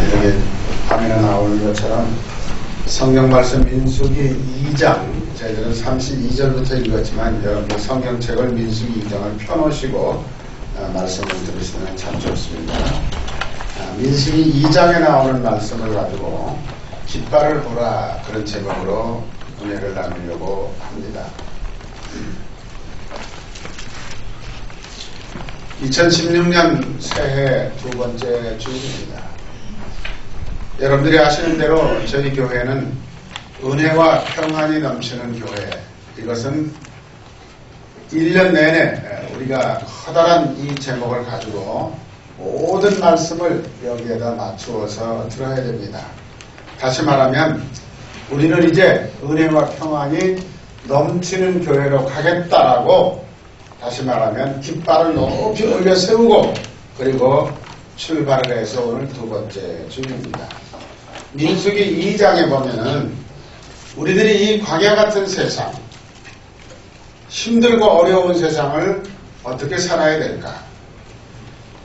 여기 화면에 나오는 것처럼 성경 말씀 민수기 2장, 저희들은 32절부터 읽었지만 여러분 성경책을 민수기 2장을 펴놓으시고 말씀을 들으시면 참 좋습니다. 민수기 2장에 나오는 말씀을 가지고 깃발을 보라, 그런 제목으로 은혜를 나누려고 합니다. 2016년 새해 두 번째 주일입니다. 여러분들이 아시는 대로 저희 교회는 은혜와 평안이 넘치는 교회, 이것은 1년 내내 우리가 커다란 이 제목을 가지고 모든 말씀을 여기에다 맞추어서 들어야 됩니다. 다시 말하면 우리는 이제 은혜와 평안이 넘치는 교회로 가겠다라고, 다시 말하면 깃발을 높이 올려 세우고 그리고 출발을 해서 오늘 두 번째 주일입니다. 민수기 2장에 보면은 우리들이 이 광야 같은 세상, 힘들고 어려운 세상을 어떻게 살아야 될까?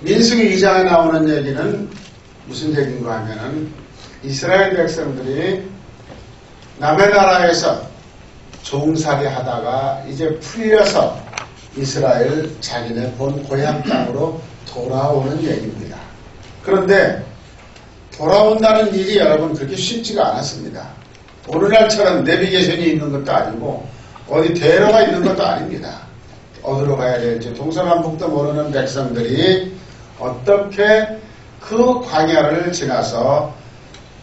민수기 2장에 나오는 얘기는 무슨 얘기인가 하면은 이스라엘 백성들이 남의 나라에서 종살이 하다가 이제 풀려서 이스라엘 자기네 본 고향 땅으로 돌아오는 얘기입니다. 그런데 돌아온다는 일이 여러분 그렇게 쉽지가 않았습니다. 오늘날처럼 내비게이션이 있는 것도 아니고 어디 대로가 있는 것도 아닙니다. 어디로 가야 될지 동서남북도 모르는 백성들이 어떻게 그 광야를 지나서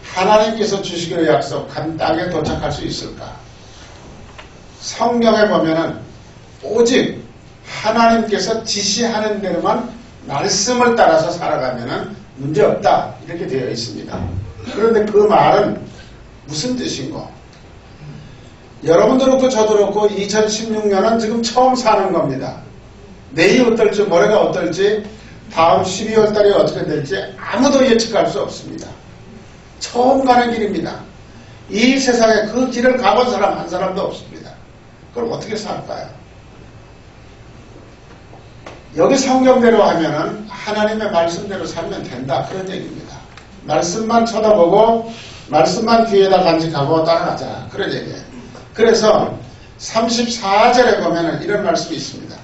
하나님께서 주시기로 약속한 땅에 도착할 수 있을까? 성경에 보면은 오직 하나님께서 지시하는 대로만 말씀을 따라서 살아가면은 문제없다, 이렇게 되어 있습니다. 그런데 그 말은 무슨 뜻인고? 여러분도 그렇고 저도 그렇고 2016년은 지금 처음 사는 겁니다. 내일이 어떨지 모레가 어떨지 다음 12월 달이 어떻게 될지 아무도 예측할 수 없습니다. 처음 가는 길입니다. 이 세상에 그 길을 가본 사람 한 사람도 없습니다. 그럼 어떻게 살까요? 여기 성경대로 하면은 하나님의 말씀대로 살면 된다, 그런 얘기입니다. 말씀만 쳐다보고 말씀만 귀에다 간직하고 따라가자, 그런 얘기예요. 그래서 34절에 보면은 이런 말씀이 있습니다.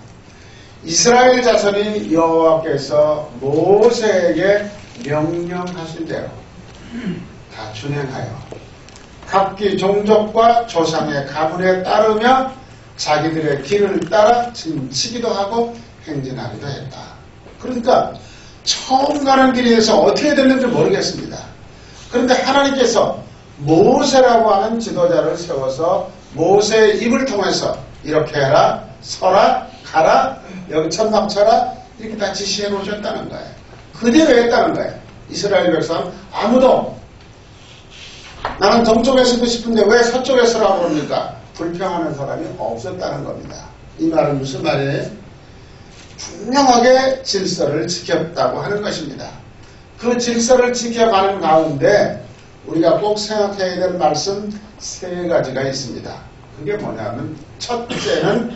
이스라엘 자손이 여호와께서 모세에게 명령하신 대로 다 준행하여 각기 종족과 조상의 가문에 따르며 자기들의 길을 따라 짐치기도 하고 행진하기도 했다. 그러니까 처음 가는 길에서 어떻게 됐는지 모르겠습니다. 그런데 하나님께서 모세라고 하는 지도자를 세워서 모세의 입을 통해서 이렇게 해라, 서라, 가라, 여기 천막 쳐라, 이렇게 다 지시해 놓으셨다는 거예요. 그대로 했다는 거예요. 이스라엘 백성 아무도 나는 동쪽에 서고 싶은데 왜 서쪽에 서라고 그럽니까? 불평하는 사람이 없었다는 겁니다. 이 말은 무슨 말이에요? 분명하게 질서를 지켰다고 하는 것입니다. 그 질서를 지켜가는 가운데 우리가 꼭 생각해야 될 말씀 세 가지가 있습니다. 그게 뭐냐면, 첫째는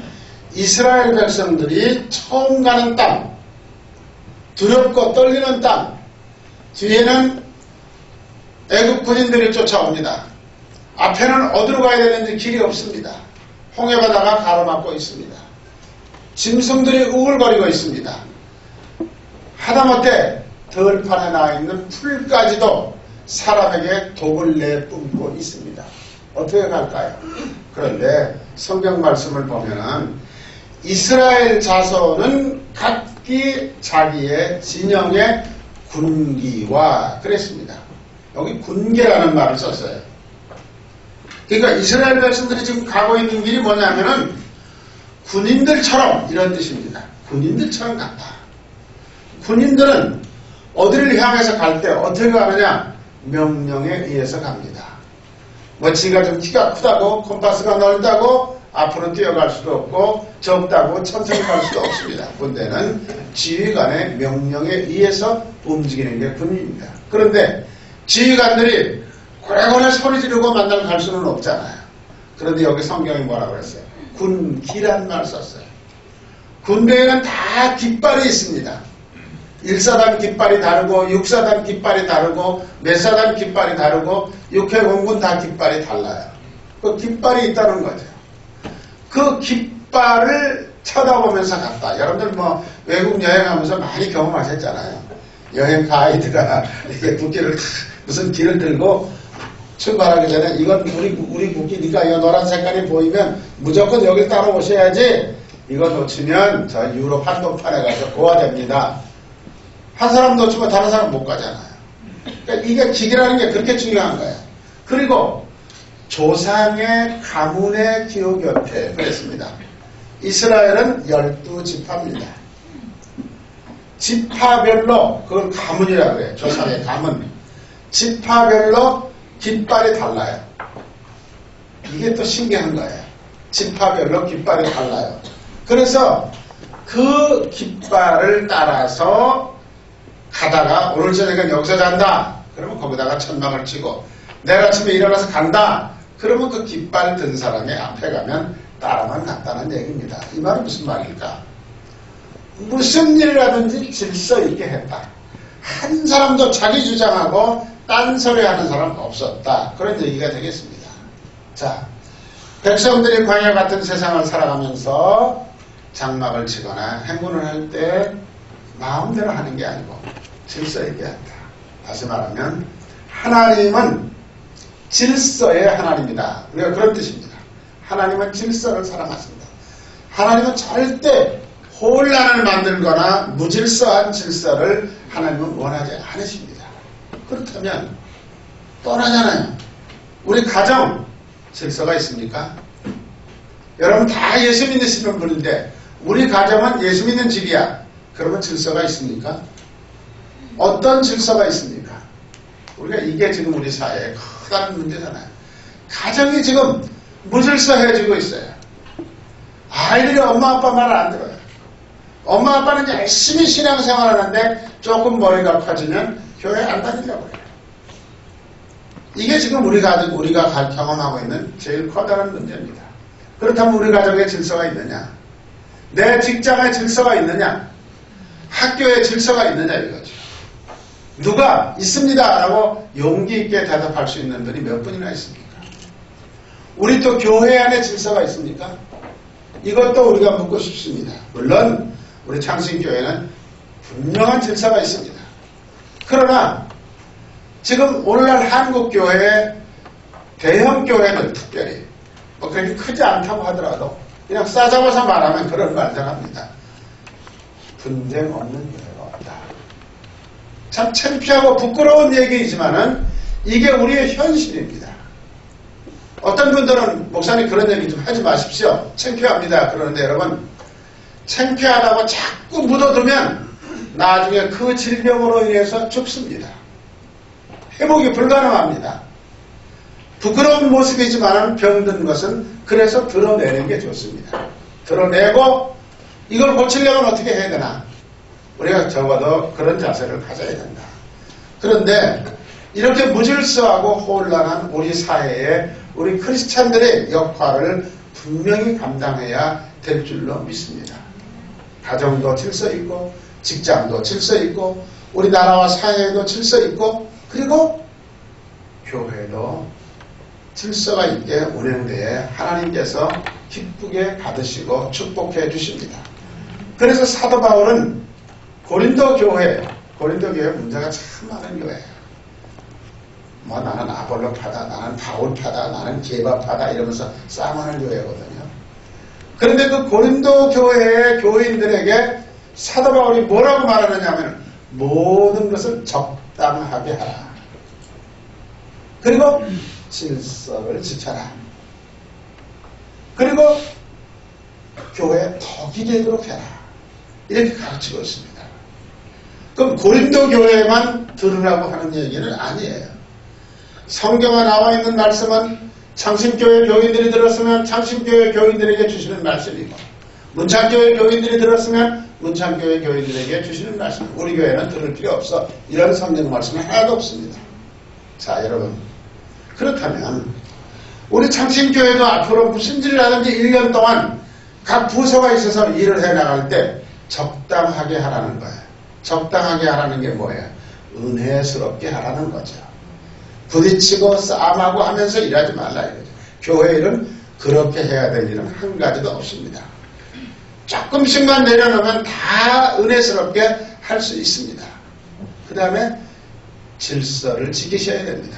이스라엘 백성들이 처음 가는 땅, 두렵고 떨리는 땅, 뒤에는 애국 군인들이 쫓아옵니다. 앞에는 어디로 가야 되는지 길이 없습니다. 홍해바다가 가로막고 있습니다. 짐승들이 우글거리고 있습니다. 하다못해 들판에 나와 있는 풀까지도 사람에게 독을 내뿜고 있습니다. 어떻게 갈까요? 그런데 성경 말씀을 보면은 이스라엘 자손은 각기 자기의 진영의 군기와 그랬습니다. 여기 군계라는 말을 썼어요. 그러니까 이스라엘 백성들이 지금 가고 있는 길이 뭐냐면은 군인들처럼, 이런 뜻입니다. 군인들처럼 간다. 군인들은 어디를 향해서 갈 때 어떻게 가느냐? 명령에 의해서 갑니다. 뭐 지가 좀 키가 크다고, 콤파스가 넓다고 앞으로 뛰어갈 수도 없고 적다고 천천히 갈 수도 없습니다. 군대는 지휘관의 명령에 의해서 움직이는 게 군인입니다. 그런데 지휘관들이 고래고래 소리 지르고 만날 갈 수는 없잖아요. 그런데 여기 성경이 뭐라고 그랬어요? 군기란 말 썼어요. 군대에는 다 깃발이 있습니다. 1사단 깃발이 다르고 6사단 깃발이 다르고 몇 사단 깃발이 다르고 육해공군 다 깃발이 달라요. 그 깃발이 있다는 거죠. 그 깃발을 쳐다보면서 갔다. 여러분들 뭐 외국 여행하면서 많이 경험하셨잖아요. 여행 가이드가 이렇게 국기를 무슨 길을 들고 출발하기 전에 이건 우리 국기니까 이 노란 색깔이 보이면 무조건 여길 따라오셔야지 이거 놓치면 저 유럽 한복판에 가서 고아됩니다. 한 사람 놓치면 다른 사람 못 가잖아요. 그러니까 이게 기계라는 게 그렇게 중요한 거예요. 그리고 조상의 가문의 기호 곁에 그랬습니다. 이스라엘은 12지파입니다. 지파별로 그걸 가문이라고 그래요. 조상의 가문. 지파별로 깃발이 달라요. 이게 또 신기한 거예요. 지파별로 깃발이 달라요. 그래서 그 깃발을 따라서 가다가 오늘 저녁에 여기서 잔다. 그러면 거기다가 천막을 치고 내일 아침에 일어나서 간다. 그러면 그 깃발 든 사람의 앞에 가면 따라만 갔다는 얘기입니다. 이 말은 무슨 말일까? 무슨 일을 하든지 질서 있게 했다. 한 사람도 자기 주장하고 딴소리 하는 사람 없었다. 그런 얘기가 되겠습니다. 자, 백성들이 광야 같은 세상을 살아가면서 장막을 치거나 행군을 할 때 마음대로 하는 게 아니고 질서 있게 한다. 다시 말하면 하나님은 질서의 하나님이다. 우리가 그런 뜻입니다. 하나님은 질서를 사랑하십니다. 하나님은 절대 혼란을 만들거나 무질서한 질서를 하나님은 원하지 않으십니다. 그렇다면 떠나잖아요. 우리 가정 질서가 있습니까? 여러분 다 예수 믿으시는 분인데 우리 가정은 예수 믿는 집이야. 그러면 질서가 있습니까? 어떤 질서가 있습니까? 우리가 이게 지금 우리 사회의 큰 문제잖아요. 가정이 지금 무질서해지고 있어요. 아이들이 엄마 아빠 말을 안 들어요. 엄마 아빠는 열심히 신앙생활 하는데 조금 머리가 커지면 교회 안 다니려고 해요. 이게 지금 우리가 경험하고 있는 제일 커다란 문제입니다. 그렇다면 우리 가정에 질서가 있느냐? 내 직장에 질서가 있느냐? 학교에 질서가 있느냐 이거죠. 누가 있습니다 라고 용기 있게 대답할 수 있는 분이 몇 분이나 있습니까? 우리 또 교회 안에 질서가 있습니까? 이것도 우리가 묻고 싶습니다. 물론 우리 창신교회는 분명한 질서가 있습니다. 그러나 지금 오늘날 한국교회의 대형교회는 특별히 뭐 그렇게 크지 않다고 하더라도 그냥 싸잡아서 말하면 그런 말들 합니다. 분쟁 없는 교회가 없다. 참 창피하고 부끄러운 얘기이지만은 이게 우리의 현실입니다. 어떤 분들은 목사님 그런 얘기 좀 하지 마십시오. 창피합니다. 그러는데 여러분 창피하다고 자꾸 묻어두면 나중에 그 질병으로 인해서 죽습니다. 회복이 불가능합니다. 부끄러운 모습이지만 병든 것은 그래서 드러내는 게 좋습니다. 드러내고 이걸 고치려면 어떻게 해야 되나? 우리가 적어도 그런 자세를 가져야 된다. 그런데 이렇게 무질서하고 혼란한 우리 사회에 우리 크리스찬들의 역할을 분명히 감당해야 될 줄로 믿습니다. 가정도 질서 있고 직장도 질서 있고 우리나라와 사회에도 질서 있고 그리고 교회도 질서가 있게 운영되어 하나님께서 기쁘게 받으시고 축복해 주십니다. 그래서 사도 바울은 고린도 교회 문제가 참 많은 교회예요. 뭐 나는 아볼로파다, 나는 바울파다, 나는 게바파다 이러면서 싸움하는 교회거든요. 그런데 그 고린도 교회의 교인들에게 사도 바울이 뭐라고 말하느냐면 모든 것을 적당하게 하라. 그리고 질서를 지켜라. 그리고 교회에 덕이 되도록 해라. 이렇게 가르치고 있습니다. 그럼 고린도 교회만 들으라고 하는 얘기는 아니에요. 성경에 나와 있는 말씀은 창신교회 교인들이 들었으면 창신교회 교인들에게 주시는 말씀이고 문창교회 교인들이 들었으면 문창교회 교인들에게 주시는 말씀. 우리 교회는 들을 필요 없어. 이런 성경 말씀이 하나도 없습니다. 자, 여러분. 그렇다면 우리 창신교회도 앞으로 무슨 일을 하든지 1년 동안 각 부서가 있어서 일을 해나갈 때 적당하게 하라는 거예요. 적당하게 하라는 게 뭐예요? 은혜스럽게 하라는 거죠. 부딪히고 싸움하고 하면서 일하지 말라 이거죠. 교회 일은 그렇게 해야 될 일은 한 가지도 없습니다. 조금씩만 내려놓으면 다 은혜스럽게 할 수 있습니다. 그 다음에 질서를 지키셔야 됩니다.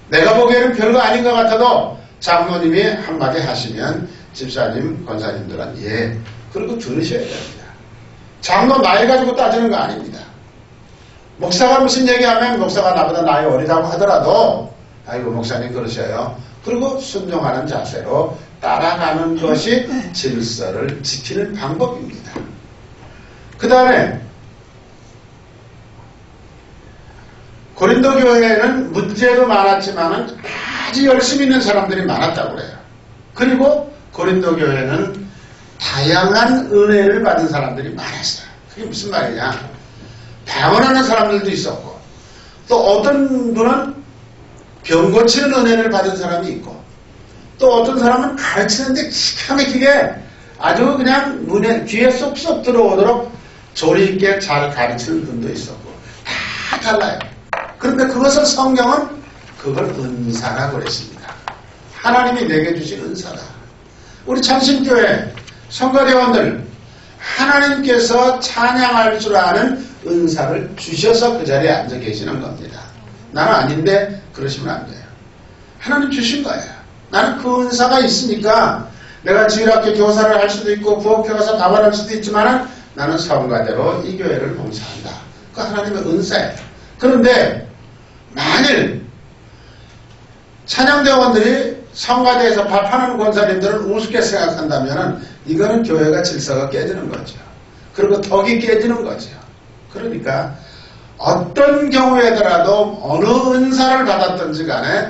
내가 보기에는 별거 아닌 것 같아도 장로님이 한마디 하시면 집사님, 권사님들은 예, 그리고 들으셔야 됩니다. 장로 나이 가지고 따지는 거 아닙니다. 목사가 무슨 얘기하면 목사가 나보다 나이 어리다고 하더라도 아이고 목사님 그러셔요. 그리고 순종하는 자세로 따라가는 것이 질서를 지키는 방법입니다. 그 다음에 고린도 교회에는 문제도 많았지만 아주 열심히 있는 사람들이 많았다고 그래요. 그리고 고린도 교회는 다양한 은혜를 받은 사람들이 많았어요. 그게 무슨 말이냐? 방언하는 사람들도 있었고 또 어떤 분은 병 고치는 은혜를 받은 사람이 있고 또 어떤 사람은 가르치는데 기가 막히게 아주 그냥 눈에 귀에 쏙쏙 들어오도록 조리 있게 잘 가르치는 분도 있었고 다 달라요. 그런데 그것을 성경은 그걸 은사라고 그랬습니다. 하나님이 내게 주신 은사다. 우리 참신교회 성가대원들 하나님께서 찬양할 줄 아는 은사를 주셔서 그 자리에 앉아 계시는 겁니다. 나는 아닌데 그러시면 안 돼요. 하나님 주신 거예요. 나는 그 은사가 있으니까 내가 주일학교 교사를 할 수도 있고 부엌에 가서 밥을 할 수도 있지만 나는 성가대로 이 교회를 봉사한다. 그 하나님의 은사예요. 그런데 만일 찬양대원들이 성가대에서 밥하는 권사님들을 우습게 생각한다면 이거는 교회가 질서가 깨지는 거죠. 그리고 덕이 깨지는 거죠. 그러니까 어떤 경우에더라도 어느 은사를 받았든지 간에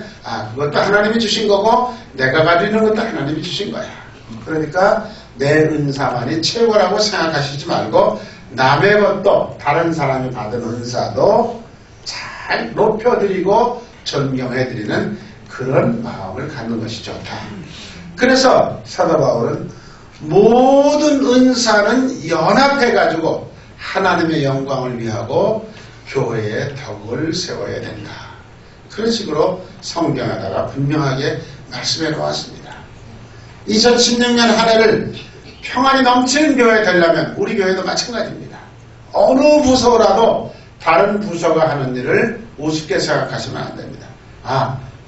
그것도 하나님이 주신 거고 내가 가지고 있는 것도 하나님이 주신 거야. 그러니까 내 은사만이 최고라고 생각하시지 말고 남의 것도 다른 사람이 받은 은사도 잘 높여드리고 존경해드리는 그런 마음을 갖는 것이 좋다. 그래서 사도 바울은 모든 은사는 연합해가지고 하나님의 영광을 위하고 교회의 덕을 세워야 된다. 그런 식으로 성경에다가 분명하게 말씀해 놓았습니다. 2016년 한 해를 평안이 넘치는 교회 되려면 우리 교회도 마찬가지입니다. 어느 부서라도 다른 부서가 하는 일을 우습게 생각하시면 안 됩니다.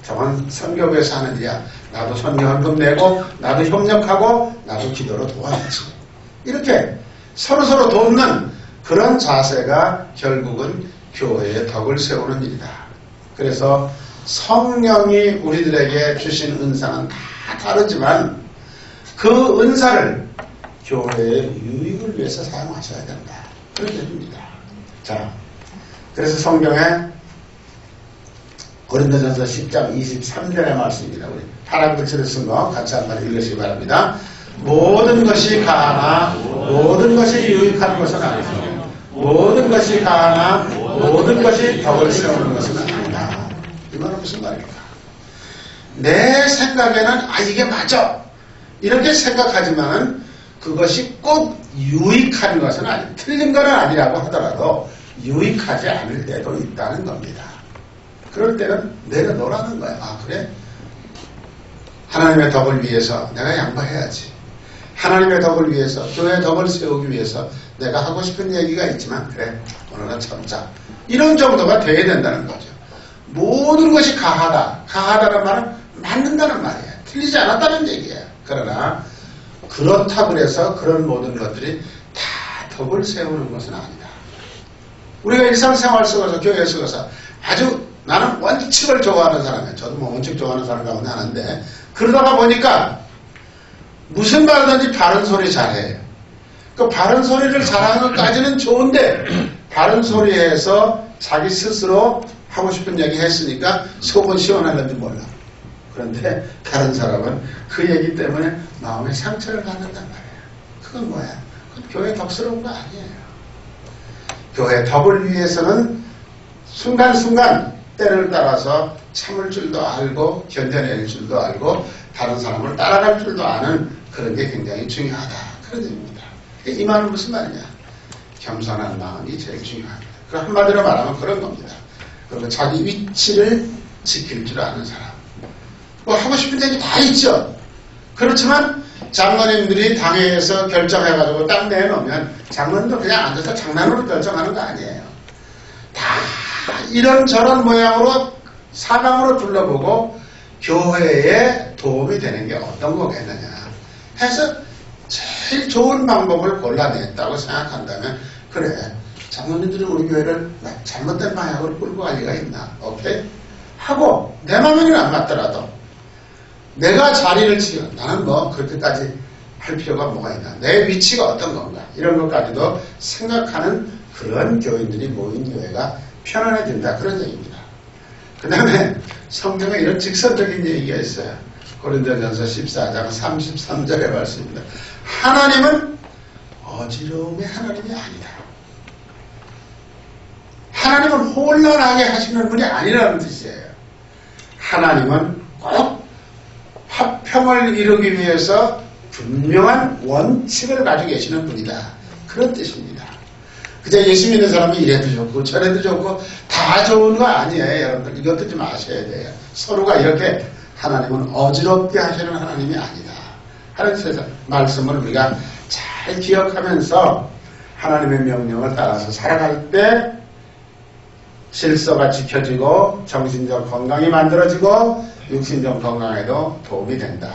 저건 선교부에서 하는 일이야. 나도 선교헌금 내고 나도 협력하고 나도 기도로 도와야지. 이렇게 서로서로 돕는 그런 자세가 결국은 교회의 덕을 세우는 일이다. 그래서 성령이 우리들에게 주신 은사는 다 다르지만 그 은사를 교회의 유익을 위해서 사용하셔야 된다. 그런 얘기입니다. 자, 그래서 성경에 고린도전서 10장 23절의 말씀입니다. 우리 파란 글씨를 쓴 거 같이 한번 읽으시기 바랍니다. 모든 것이 가하나 모든 것이 유익한 것은 아니고 모든 것이 가하나 모든 것이 덕을 세우는 것은 아니다. 이 말은 무슨 말입니까? 내 생각에는 이게 맞아 이렇게 생각하지만 그것이 꼭 유익한 것은 아니다. 틀린 건 아니라고 하더라도 유익하지 않을 때도 있다는 겁니다. 그럴 때는 내려놓으라는 거야. 그래? 하나님의 덕을 위해서 내가 양보해야지. 하나님의 덕을 위해서, 교회의 덕을 세우기 위해서 내가 하고 싶은 얘기가 있지만 그래, 오늘은 참자. 이런 정도가 돼야 된다는 거죠. 모든 것이 가하다. 가하다는 말은 맞는다는 말이에요. 틀리지 않았다는 얘기예요. 그러나 그렇다고 해서 그런 모든 것들이 다 덕을 세우는 것은 아니다. 우리가 일상생활 속에서 교회 속에서 아주 나는 원칙을 좋아하는 사람이에요. 저도 뭐 원칙 좋아하는 사람 가운데 하는데 그러다가 보니까 무슨 말든지 바른 소리 잘해요. 그 바른 소리를 잘하는 것까지는 좋은데 바른 소리에서 자기 스스로 하고 싶은 얘기 했으니까 속은 시원하는지 몰라. 그런데 다른 사람은 그 얘기 때문에 마음에 상처를 받는단 말이에요. 그건 뭐야? 그건 교회 덕스러운 거 아니에요. 교회 덕을 위해서는 순간순간 때를 따라서 참을 줄도 알고 견뎌낼 줄도 알고 다른 사람을 따라갈 줄도 아는 그런 게 굉장히 중요하다. 그런 의미입니다. 이 말은 무슨 말이냐? 겸손한 마음이 제일 중요합니다. 그 한마디로 말하면 그런 겁니다. 그리고 자기 위치를 지킬 줄 아는 사람. 뭐 하고 싶은 얘기 다 있죠. 그렇지만 장로님들이 당회에서 결정해가지고 딱 내놓으면 장로님도 그냥 앉아서 장난으로 결정하는 거 아니에요. 다 이런저런 모양으로 사방으로 둘러보고 교회에 도움이 되는 게 어떤 거겠느냐 해서 제일 좋은 방법을 골라냈다고 생각한다면 그래 장로님들이 우리 교회를 잘못된 방향으로 끌고 갈 리가 있나 오케이? 하고 내 마음에는 안 맞더라도 내가 자리를 지어 나는 뭐 그렇게까지 할 필요가 뭐가 있나 내 위치가 어떤 건가 이런 것까지도 생각하는 그런 교인들이 모인 교회가 편안해진다 그런 얘기입니다. 그 다음에 성경에 이런 직선적인 얘기가 있어요. 고린도전서 14장 33절의 말씀입니다. 하나님은 어지러움의 하나님이 아니다. 하나님은 혼란하게 하시는 분이 아니라는 뜻이에요. 하나님은 꼭 화평을 이루기 위해서 분명한 원칙을 가지고 계시는 분이다. 그런 뜻입니다. 그저 예수 믿는 사람이 이래도 좋고 저래도 좋고 다 좋은 거 아니에요. 여러분들 이것도 좀 아셔야 돼요. 서로가 이렇게 하나님은 어지럽게 하시는 하나님이 아니다. 하는 세상 말씀을 우리가 잘 기억하면서 하나님의 명령을 따라서 살아갈 때 질서가 지켜지고 정신적 건강이 만들어지고 육신적 건강에도 도움이 된다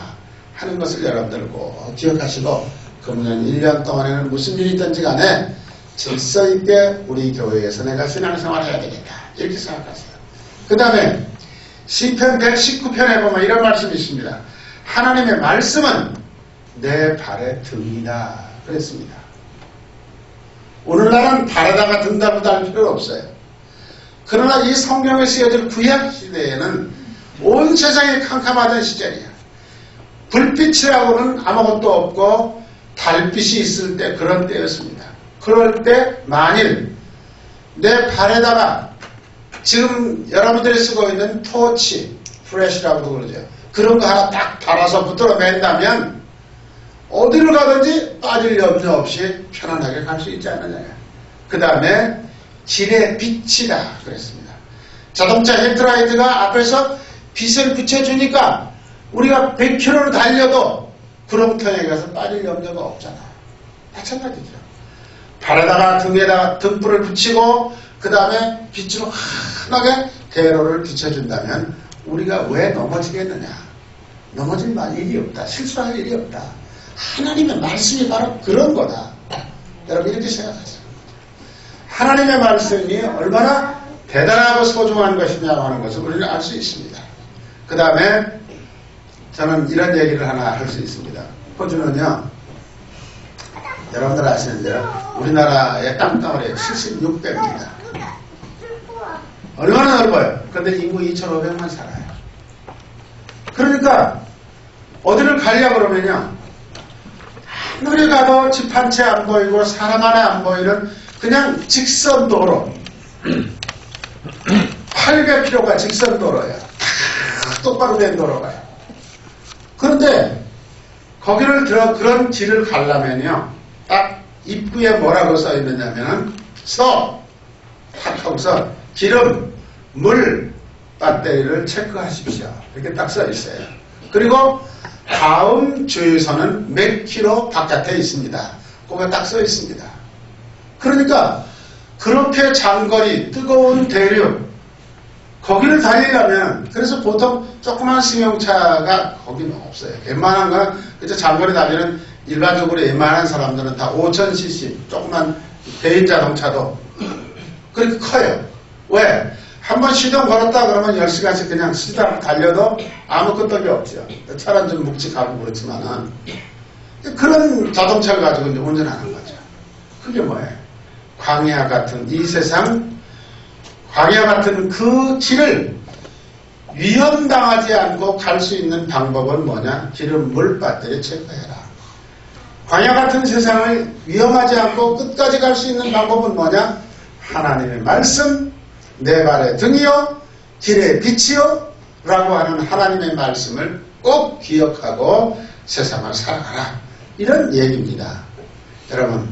하는 것을 여러분들 꼭 기억하시고 금년 1년 동안에는 무슨 일이 있든지 간에 질서 있게 우리 교회에서 내가 신앙생활을 해야 되겠다 이렇게 생각하세요. 그 다음에 시편 119편에 보면 이런 말씀이 있습니다. 하나님의 말씀은 내 발의 등이다 그랬습니다. 오늘날은 발에다가 등다고 달 필요 없어요. 그러나 이 성경에 쓰여질 구약 시대에는 온 세상이 캄캄하던 시절이야. 불빛이라고는 아무것도 없고 달빛이 있을 때 그런 때였습니다. 그럴 때 만일 내 발에다가 지금 여러분들이 쓰고 있는 토치, 플래시라고도 그러죠. 그런 거 하나 딱 달아서 붙들어 맨다면 어디를 가든지 빠질 염려 없이 편안하게 갈 수 있지 않느냐. 그 다음에 길의 빛이다 그랬습니다. 자동차 헤드라이트가 앞에서 빛을 비춰주니까 우리가 100km를 달려도 구렁텅이에 가서 빠질 염려가 없잖아. 마찬가지죠. 발에다가 등에다가 등불을 붙이고 그 다음에 빛으로 환하게 대로를 비춰준다면 우리가 왜 넘어지겠느냐. 넘어질 일이 없다. 실수할 일이 없다. 하나님의 말씀이 바로 그런 거다. 여러분 이렇게 생각하세요. 하나님의 말씀이 얼마나 대단하고 소중한 것이냐고 하는 것을 우리는 알 수 있습니다. 그 다음에 저는 이런 얘기를 하나 할 수 있습니다. 호주는요. 여러분들 아시는 대로 우리나라의 땅덩어리 76배입니다. 얼마나 넓어요. 그런데 인구 2,500만 살아요. 그러니까 어디를 가려고 그러면요. 하늘에 가도 집 한 채 안 보이고 사람 하나 안 보이는 그냥 직선 도로 800km가 직선 도로예요. 다 똑바로 된 도로가요. 그런데 거기를 그런 길을 가려면요. 딱 입구에 뭐라고 써 있느냐면은 탁 하고서 기름, 물, 배터리를 체크하십시오. 이렇게 딱 써 있어요. 그리고 다음 주유소는 몇 킬로 바깥에 있습니다. 그거 딱 써 있습니다. 그러니까 그렇게 장거리 뜨거운 대륙 거기를 달리려면 그래서 보통 조그만 승용차가 거기는 없어요. 웬만한 건 그저 장거리 달리는 일반적으로 웬만한 사람들은 다 5000cc 조그만 개인 자동차도 그렇게 커요. 왜? 한번 시동 걸었다 그러면 10시간씩 그냥 시동 달려도 아무 끄떡이 없죠. 차는 좀 묵직하고 그렇지만은 그런 자동차를 가지고 이제 운전하는 거죠. 그게 뭐예요? 광야 같은 이 세상 광야 같은 그 길을 위험당하지 않고 갈 수 있는 방법은 뭐냐? 기름, 물, 배터리 체크해라. 광야 같은 세상을 위험하지 않고 끝까지 갈 수 있는 방법은 뭐냐? 하나님의 말씀, 내 발의 등이요, 길의 빛이요 라고 하는 하나님의 말씀을 꼭 기억하고 세상을 살아가라. 이런 얘기입니다. 여러분,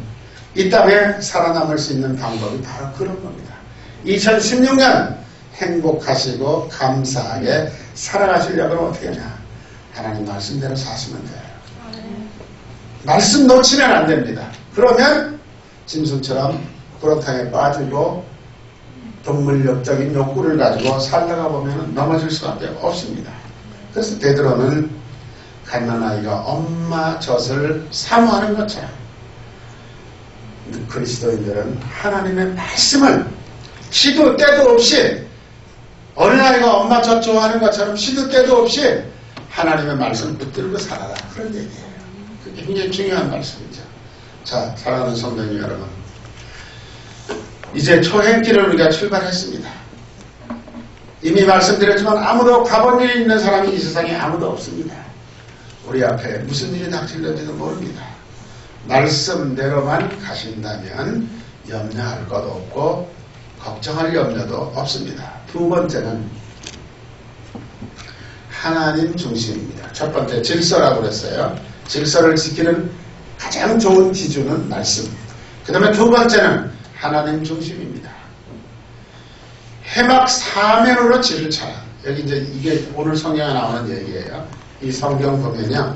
이 땅에 살아남을 수 있는 방법이 바로 그런 겁니다. 2016년 행복하시고 감사하게 살아가시려면 어떻게 하냐? 하나님 말씀대로 사시면 돼요. 말씀 놓치면 안 됩니다. 그러면 짐승처럼 구렁텅이에 빠지고 동물력적인 욕구를 가지고 살다가 보면 넘어질 수밖에 없습니다. 그래서 베드로는 갓난아이가 엄마 젖을 사모하는 것처럼 그리스도인들은 하나님의 말씀을 시도 때도 없이 어린아이가 엄마 젖 좋아하는 것처럼 시도 때도 없이 하나님의 말씀을 붙들고 살아라. 그런 얘기예요. 그게 굉장히 중요한 말씀이죠. 자, 사랑하는 성도님 여러분, 이제 초행길을 우리가 출발했습니다. 이미 말씀드렸지만 아무도 가본 일이 있는 사람이 이 세상에 아무도 없습니다. 우리 앞에 무슨 일이 닥칠는지도 모릅니다. 말씀대로만 가신다면 염려할 것도 없고 걱정할 염려도 없습니다. 두 번째는 하나님 중심입니다. 첫 번째 질서라고 그랬어요. 질서를 지키는 가장 좋은 기준은 말씀. 그 다음에 두 번째는 하나님 중심입니다. 해막 사면으로 질을 차라. 여기 이제 이게 오늘 성경에 나오는 얘기예요. 이 성경 보면요,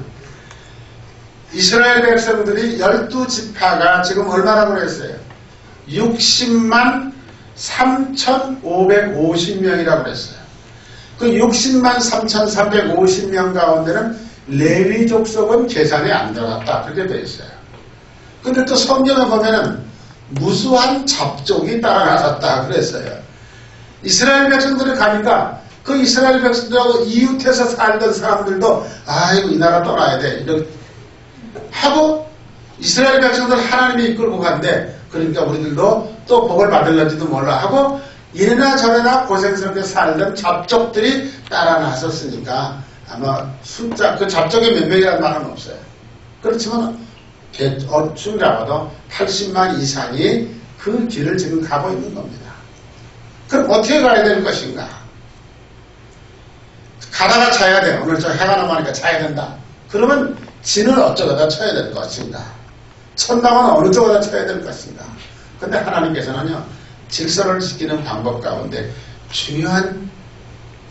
이스라엘 백성들이 12지파가 지금 얼마라고 그랬어요? 60만 3,550명이라고 그랬어요. 그 60만 3,350명 가운데는 레위 족속은 계산이 안 들어갔다. 그렇게 되어 있어요. 근데 또 성경에 보면은 무수한 잡족이 따라나섰다 그랬어요. 이스라엘 백성들이 가니까 그 이스라엘 백성들하고 이웃해서 살던 사람들도 아이고 이 나라 떠나야 돼 이렇게 하고 이스라엘 백성들 하나님이 이끌고 간대. 그러니까 우리들도 또 복을 받을런지도 몰라 하고 이래나 저래나 고생스럽게 살던 잡족들이 따라 나섰으니까 아마 숫자, 그 잡족의 몇 명이라는 말은 없어요. 그렇지만 대충 잡아도 80만 이상이 그 길을 지금 가고 있는 겁니다. 그럼 어떻게 가야 될 것인가? 가다가 자야 돼. 오늘 저 해가 넘어가니까 자야 된다. 그러면 진을 어쩌다 쳐야 될 것인가? 천당은 어느 쪽에다 쳐야 될 것인가? 근데 하나님께서는요, 질서를 지키는 방법 가운데 중요한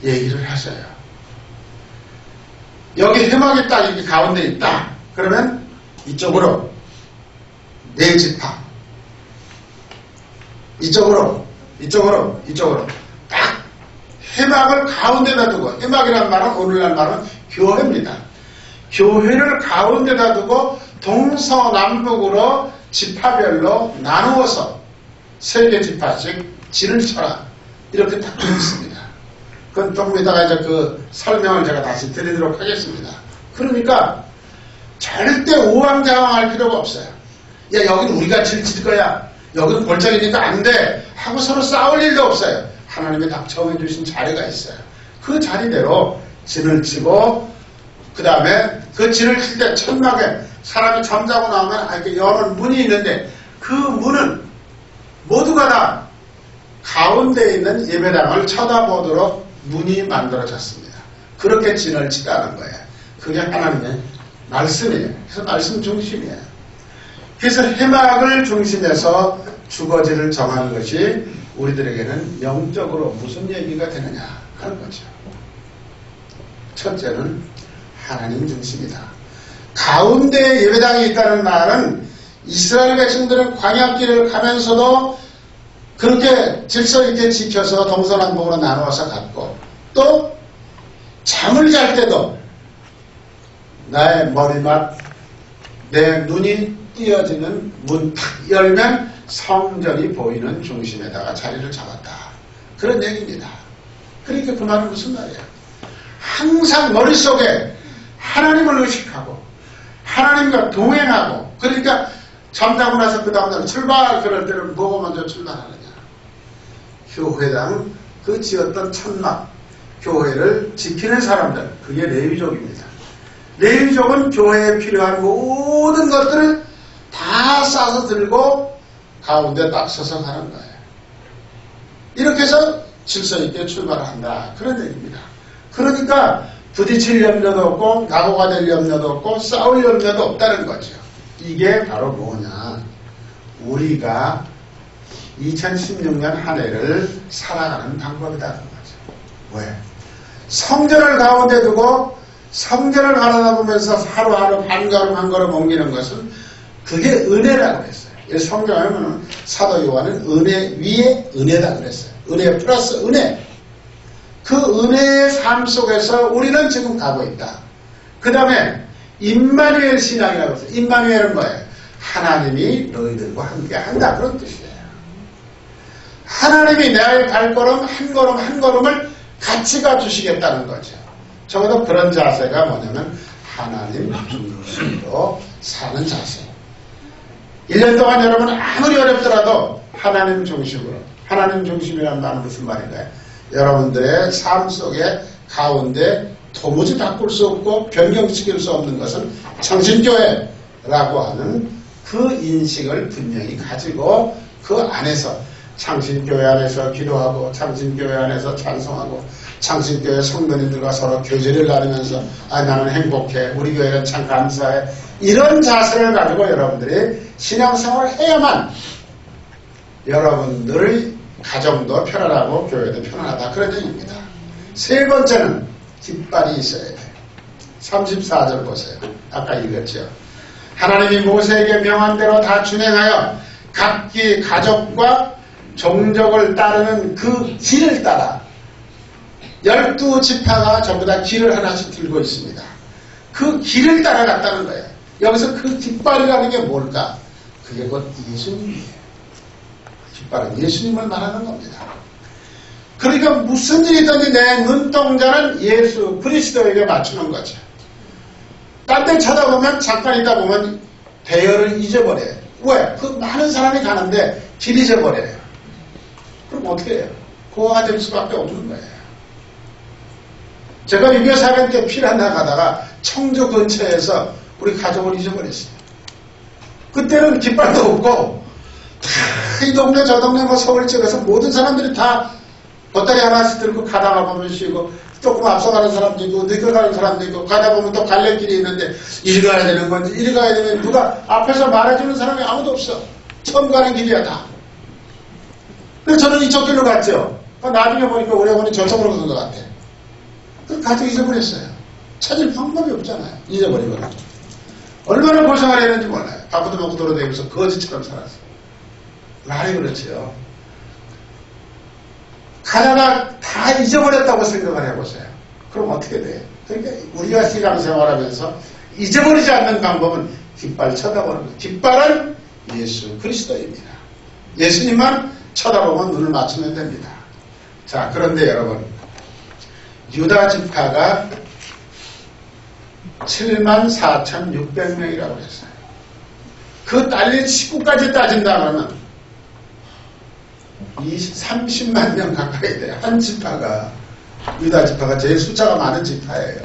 얘기를 하셔요. 여기 해막이 딱 이렇게 가운데 있다. 그러면 이쪽으로 네 지파, 이쪽으로 딱 해막을 가운데다 두고, 해막이라는 말은 오늘날 말은 교회입니다. 교회를 가운데다 두고 동서남북으로 지파별로 나누어서 세 개 지파씩 진을 쳐라. 이렇게 딱 되어 있습니다. 그건 조금 이따가 이제 그 설명을 제가 다시 드리도록 하겠습니다. 그러니까 절대 우왕좌왕할 필요가 없어요. 야, 여기는 우리가 질 거야. 여기는 골짜기니까 안 돼. 하고 서로 싸울 일도 없어요. 하나님이 딱 정해주신 자리가 있어요. 그 자리대로 진을 치고, 그 다음에 그 진을 칠 때 천막에 사람이 잠자고 나오면 이렇게 여는 문이 있는데 그 문은 모두가 다 가운데 있는 예배당을 쳐다보도록 문이 만들어졌습니다. 그렇게 진을 치라는 거예요. 그게 하나님의 말씀이에요. 그래서 말씀 중심이에요. 그래서 해막을 중심해서 주거지를 정하는 것이 우리들에게는 영적으로 무슨 얘기가 되느냐 하는 거죠. 첫째는 하나님 중심이다. 가운데 예배당이 있다는 말은 이스라엘 백성들은 광야길을 가면서도 그렇게 질서 있게 지켜서 동서남북으로 나누어서 갔고, 또 잠을 잘 때도 나의 머리맡, 내 눈이 띄어지는 문 탁 열면 성전이 보이는 중심에다가 자리를 잡았다. 그런 얘기입니다. 그러니까 그 말은 무슨 말이야? 항상 머릿속에 하나님을 의식하고 하나님과 동행하고, 그러니까 잠자고 나서 그 다음날 출발, 그럴 때는 뭐가 먼저 출발하느냐? 교회당, 그 지었던 천막, 교회를 지키는 사람들, 그게 레위족입니다. 레위족은 교회에 필요한 모든 것들을 다 싸서 들고 가운데 딱 서서 가는 거예요. 이렇게 해서 질서 있게 출발한다. 그런 얘기입니다. 그러니까 부딪힐 염려도 없고 낙오가 될 염려도 없고 싸울 염려도 없다는 거죠. 이게 바로 뭐냐? 우리가 2016년 한 해를 살아가는 방법이라는 거죠. 왜? 성전을 가운데 두고 성전을 가려다 보면서 하루하루 한 걸음 한 걸음 옮기는 것은 그게 은혜라고 그랬어요. 성경에 보면 사도 요한은 은혜 위에 은혜다 그랬어요. 은혜 플러스 은혜. 그 은혜의 삶 속에서 우리는 지금 가고 있다. 그 다음에 임마누엘 신앙이라고 했어요. 임마누엘은 뭐예요? 하나님이 너희들과 함께 한다 그런 뜻이에요. 하나님이 내 발걸음 한 걸음 한 걸음을 같이 가주시겠다는 거죠. 적어도 그런 자세가 뭐냐면 하나님 중심으로 사는 자세. 1년 동안 여러분 아무리 어렵더라도 하나님 중심으로. 하나님 중심이라는 말은 무슨 말인가요? 여러분들의 삶 속에 가운데 도무지 바꿀 수 없고 변경시킬 수 없는 것은 창신교회라고 하는 그 인식을 분명히 가지고 그 안에서 창신교회 안에서 기도하고 창신교회 안에서 찬송하고 창신교회 성도님들과 서로 교제를 나누면서 나는 행복해. 우리 교회는 참 감사해. 이런 자세를 가지고 여러분들이 신앙생활을 해야만 여러분들의 가정도 편안하고 교회도 편안하다. 그런 얘기입니다. 세 번째는 깃발이 있어야 돼요. 34절 보세요. 아까 읽었죠. 하나님이 모세에게 명한 대로 다 준행하여 각기 가족과 종족을 따르는 그 길을 따라 12지파가 전부 다 길을 하나씩 들고 있습니다. 그 길을 따라갔다는 거예요. 여기서 그 깃발이라는 게 뭘까? 그게 곧 예수님이에요. 깃발은 예수님을 말하는 겁니다. 그러니까 무슨 일이든지 내 눈동자는 예수 그리스도에게 맞추는 거죠. 딴 데 쳐다보면 잠깐 있다 보면 대열을 잊어버려요. 왜? 그 많은 사람이 가는데 길 잊어버려요. 그럼 어떻게 해요? 고아가 될 수밖에 없는 거예요. 제가 6.25 사변 때 피난 나가다가 청주 근처에서 우리 가족을 잊어버렸어요. 그때는 깃발도 없고 다 이 동네 저 동네 뭐 서울 쪽에서 모든 사람들이 다 보따리 하나씩 들고 가다가 보면 쉬고 조금 앞서가는 사람도 있고 늦어가는 사람도 있고 가다 보면 또 갈래길이 있는데 이리 가야 되는 건지 이리 가야 되면 누가 앞에서 말해주는 사람이 아무도 없어. 처음 가는 길이야 다. 근데 저는 이쪽 길로 갔죠. 나중에 보니까 우리 어머니 저쪽으로 간 것 같아. 그 가족 잊어버렸어요. 찾을 방법이 없잖아요. 잊어버리거나. 얼마나 고생을 했는지 몰라요. 밥도 먹고 돌아다니면서 거지처럼 살았어요. 말이 그렇지요. 가다가 다 잊어버렸다고 생각을 해보세요. 그럼 어떻게 돼요? 그러니까 우리가 신앙생활하면서 잊어버리지 않는 방법은 깃발 쳐다보는 거예요. 깃발은 예수 그리스도입니다. 예수님만 쳐다보면 눈을 맞추면 됩니다. 자, 그런데 여러분 유다 지파가 74,600명이라고 했어요. 그 딸린 식구까지 따진다 그러면 30만 명 가까이 돼요. 한 지파가 유다 지파가 제일 숫자가 많은 지파예요.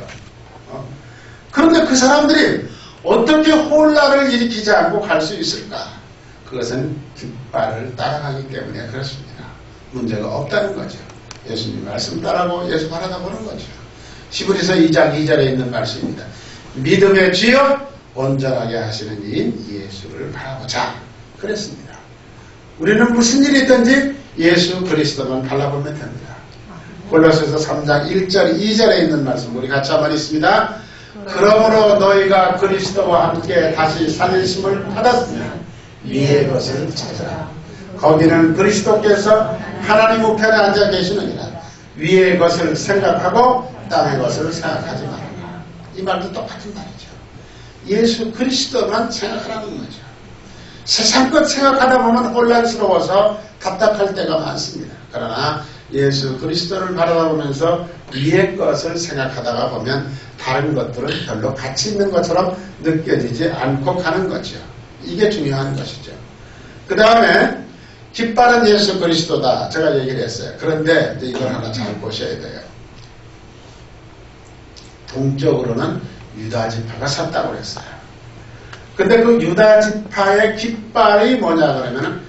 그런데 그 사람들이 어떻게 혼란을 일으키지 않고 갈 수 있을까? 그것은 깃발을 따라가기 때문에 그렇습니다. 문제가 없다는 거죠. 예수님 말씀 따라고 예수 바라다 보는 거죠. 히브리서 2장 2절에 있는 말씀입니다. 믿음의 주여 온전하게 하시는 이인 예수를 바라보자. 그랬습니다. 우리는 무슨 일이 있든지 예수 그리스도만 바라보면 됩니다. 골로새서 3장 1절 2절에 있는 말씀 우리 같이 한번 읽습니다. 그러므로 너희가 그리스도와 함께 다시 살리심을 받았으면 위의 것을 찾으라. 거기는 그리스도께서 하나님 우편에 앉아 계시느니라. 위의 것을 생각하고 땅의 것을 생각하지 말아라. 이 말도 똑같은 말이죠. 예수 그리스도만 생각하라는 거죠. 세상 것 생각하다 보면 혼란스러워서 답답할 때가 많습니다. 그러나 예수 그리스도를 바라보면서 위의 것을 생각하다가 보면 다른 것들은 별로 가치 있는 것처럼 느껴지지 않고 가는 거죠. 이게 중요한 것이죠. 그 다음에 깃발은 예수 그리스도다. 제가 얘기를 했어요. 그런데 이걸 하나 잘 보셔야 돼요. 동쪽으로는 유다 지파가 섰다고 그랬어요. 근데 그 유다 지파의 깃발이 뭐냐 그러면은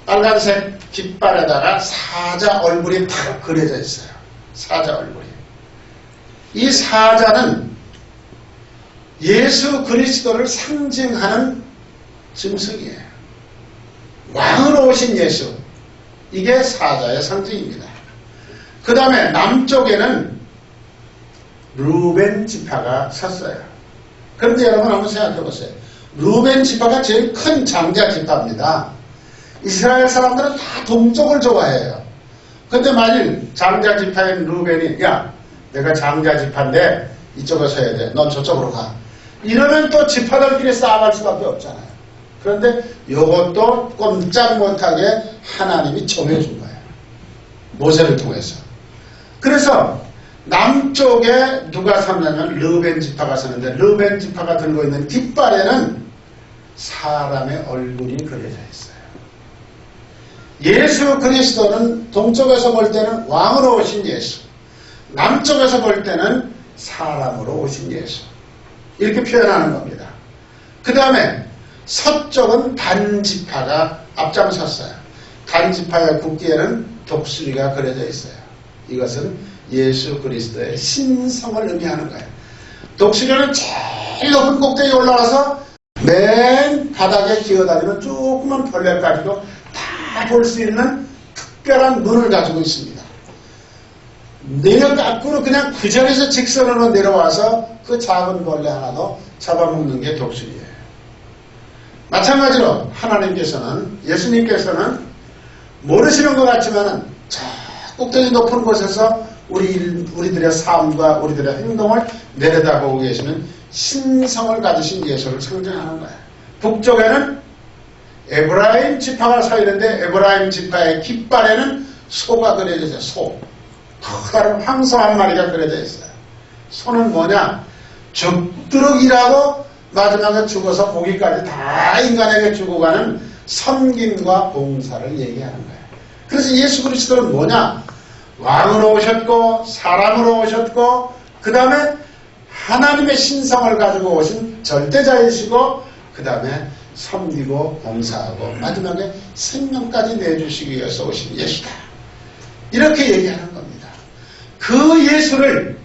빨간색 깃발에다가 사자 얼굴이 탁 그려져 있어요. 사자 얼굴이. 이 사자는 예수 그리스도를 상징하는 짐승이에요. 왕으로 오신 예수, 이게 사자의 상징입니다. 그 다음에 남쪽에는 루벤 지파가 섰어요. 그런데 여러분 한번 생각해 보세요. 루벤 지파가 제일 큰 장자 지파입니다. 이스라엘 사람들은 다 동쪽을 좋아해요. 근데 만일 장자 지파인 루벤이 야 내가 장자 지파인데 이쪽에 서야 돼. 넌 저쪽으로 가. 이러면 또 지파들끼리 싸움할 수밖에 없잖아요. 그런데 이것도 꼼짝 못하게 하나님이 정해준 거예요. 모세를 통해서. 그래서 남쪽에 누가 섰냐면 르벤 지파가 섰는데 르벤 지파가 들고 있는 깃발에는 사람의 얼굴이 그려져 있어요. 예수 그리스도는 동쪽에서 볼 때는 왕으로 오신 예수, 남쪽에서 볼 때는 사람으로 오신 예수, 이렇게 표현하는 겁니다. 그 다음에 서쪽은 단지파가 앞장섰어요. 단지파의 국기에는 독수리가 그려져 있어요. 이것은 예수 그리스도의 신성을 의미하는 거예요. 독수리는 제일 높은 꼭대기에 올라가서 맨 바닥에 기어다니는 조그만 벌레까지도 다 볼 수 있는 특별한 눈을 가지고 있습니다. 내려깎으로 그냥 그 자리에서 직선으로 내려와서 그 작은 벌레 하나도 잡아먹는 게 독수리예요. 마찬가지로 하나님께서는, 예수님께서는 모르시는 것 같지만은 저 꼭대기 높은 곳에서 우리들의 삶과 우리들의 행동을 내려다보고 계시는 신성을 가지신 예수를 상징하는 거예요. 북쪽에는 에브라임 지파가 서 있는데 에브라임 지파의 깃발에는 소가 그려져 있어요. 소. 커다란 황소 한 마리가 그려져 있어요. 소는 뭐냐? 죽도록 일하고 마지막에 죽어서 고기까지 다 인간에게 주고 가는 섬김과 봉사를 얘기하는 거예요. 그래서 예수 그리스도는 뭐냐? 왕으로 오셨고 사람으로 오셨고 그 다음에 하나님의 신성을 가지고 오신 절대자이시고 그 다음에 섬기고 봉사하고 마지막에 생명까지 내주시기 위해서 오신 예수다. 이렇게 얘기하는 겁니다. 그 예수를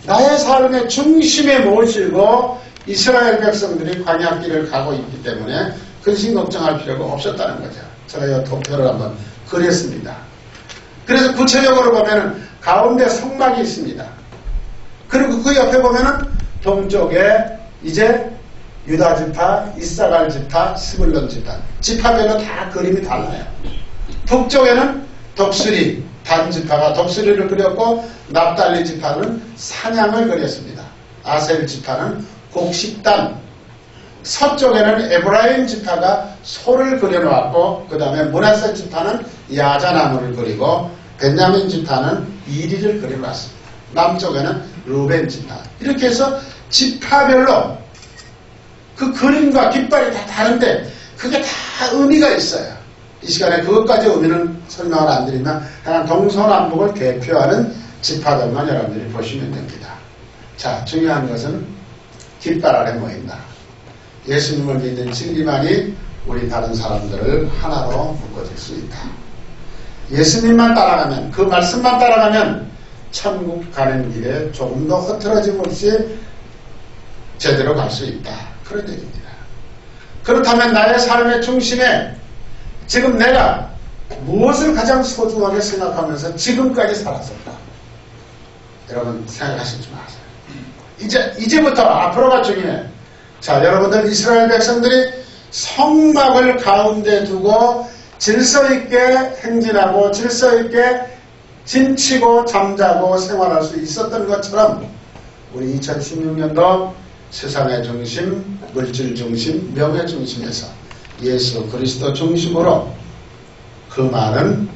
나의 삶의 중심에 모시고 이스라엘 백성들이 광야길을 가고 있기 때문에 근심 걱정할 필요가 없었다는 거죠. 제가 이 도표를 한번 그렸습니다. 그래서 구체적으로 보면은 가운데 성막이 있습니다. 그리고 그 옆에 보면은 동쪽에 이제 유다 지파, 이사갈 지파, 스불론 지파, 지파별로 다 그림이 달라요. 북쪽에는 독수리, 단 지파가 독수리를 그렸고 납달리 지파는 사냥을 그렸습니다. 아셀 지파는 곡식단, 서쪽에는 에브라임 지파가 소를 그려놓았고 그 다음에 므낫세 지파는 야자나무를 그리고 벤야민 지파는 이리를 그려놨습니다. 남쪽에는 루벤 지파. 이렇게 해서 지파별로 그 그림과 깃발이 다 다른데 그게 다 의미가 있어요. 이 시간에 그것까지 의미는 설명을 안 드리면 그냥 동서남북을 대표하는 지파들만 여러분들이 보시면 됩니다. 자, 중요한 것은 깃발 아래 뭐 있나? 예수님을 믿는 진리만이 우리 다른 사람들을 하나로 묶어줄 수 있다. 예수님만 따라가면, 그 말씀만 따라가면 천국 가는 길에 조금 더 흐트러짐 없이 제대로 갈 수 있다. 그런 얘기입니다. 그렇다면 나의 삶의 중심에 지금 내가 무엇을 가장 소중하게 생각하면서 지금까지 살았을까? 여러분 생각하시지 마세요. 이제부터 앞으로가 중요해. 자, 여러분들 이스라엘 백성들이 성막을 가운데 두고 질서 있게 행진하고 질서 있게 짐치고 잠자고 생활할 수 있었던 것처럼 우리 2016년도 세상의 중심, 물질 중심, 명예 중심에서 예수 그리스도 중심으로 그 말은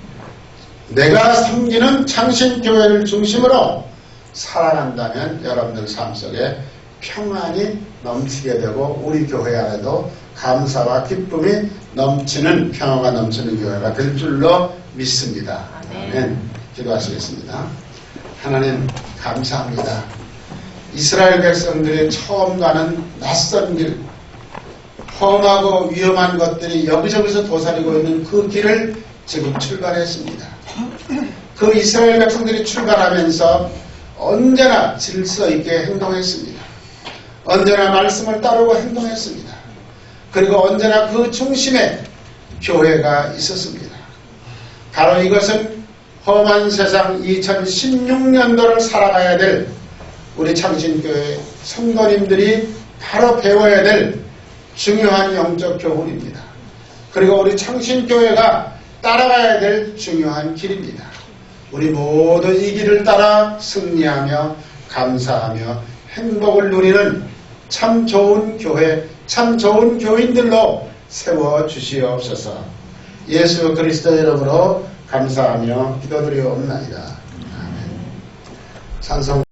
내가 섬기는 창신교회를 중심으로 살아간다면 여러분들 삶 속에 평안이 넘치게 되고 우리 교회 안에도 감사와 기쁨이 넘치는 평화가 넘치는 교회가 될 줄로 믿습니다. 아멘. 기도하시겠습니다. 하나님 감사합니다. 이스라엘 백성들이 처음 가는 낯선 길, 험하고 위험한 것들이 여기저기서 도사리고 있는 그 길을 지금 출발했습니다. 그 이스라엘 백성들이 출발하면서 언제나 질서 있게 행동했습니다. 언제나 말씀을 따르고 행동했습니다. 그리고 언제나 그 중심에 교회가 있었습니다. 바로 이것은 험한 세상 2016년도를 살아가야 될 우리 창신교회 성도님들이 바로 배워야 될 중요한 영적 교훈입니다. 그리고 우리 창신교회가 따라가야 될 중요한 길입니다. 우리 모두 이 길을 따라 승리하며 감사하며 행복을 누리는 참 좋은 교회, 참 좋은 교인들로 세워주시옵소서. 예수 그리스도의 이름으로 감사하며 기도드리옵나이다. 아멘. 찬송